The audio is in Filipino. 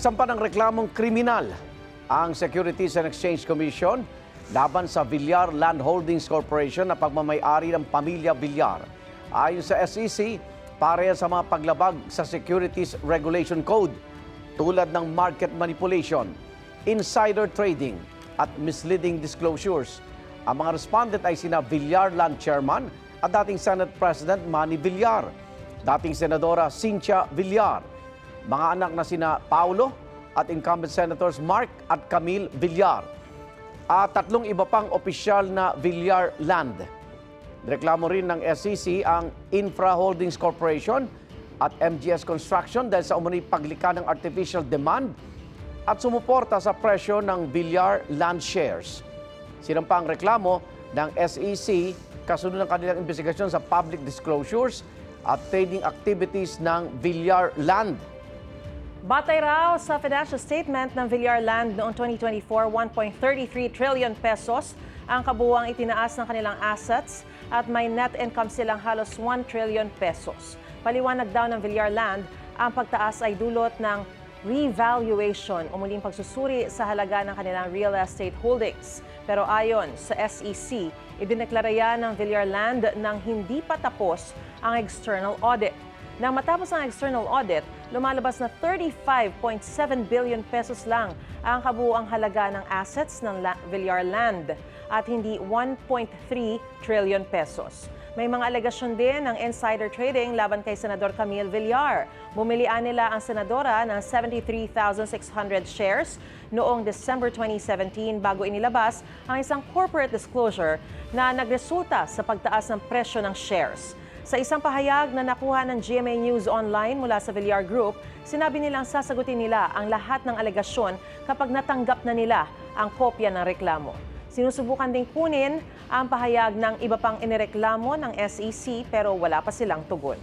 Nagsampa ng reklamong kriminal ang Securities and Exchange Commission laban sa Villar Land Holdings Corporation na pagmamay-ari ng pamilya Villar. Ayon sa SEC, pareha sa mga paglabag sa Securities Regulation Code tulad ng market manipulation, insider trading at misleading disclosures. Ang mga respondent ay sina Villar Land Chairman at dating Senate President Manny Villar, dating Senadora Cynthia Villar, mga anak na sina Paulo at incumbent Senators Mark at Camille Villar, at tatlong iba pang opisyal na Villar Land. Reklamo rin ng SEC ang Infra Holdings Corporation at MGS Construction dahil sa umunoy paglika ng artificial demand at sumuporta sa presyo ng Villar Land shares. Sinampa ang reklamo ng SEC kasunod ng kanilang investigasyon sa public disclosures at trading activities ng Villar Land. Batay raw sa financial statement ng Villar Land noong 2024, 1.33 trillion pesos ang kabuuang itinaas ng kanilang assets at may net income silang halos 1 trillion pesos. Paliwanag daw ng Villar Land, ang pagtaas ay dulot ng revaluation o muling pagsusuri sa halaga ng kanilang real estate holdings. Pero ayon sa SEC, idineklara yan ng Villar Land nang hindi pa tapos ang external audit. Nang matapos ang external audit, lumalabas na 35.7 billion pesos lang ang kabuuang halaga ng assets ng Villar Land at hindi 1.3 trillion pesos. May mga alegasyon din ng insider trading laban kay Senador Camille Villar. Bumilian nila ang senadora ng 73,600 shares noong December 2017 bago inilabas ang isang corporate disclosure na nagresulta sa pagtaas ng presyo ng shares. Sa isang pahayag na nakuha ng GMA News Online mula sa Villar Group, sinabi nilang sasagutin nila ang lahat ng alegasyon kapag natanggap na nila ang kopya ng reklamo. Sinusubukan ding kunin ang pahayag ng iba pang inireklamo ng SEC pero wala pa silang tugon.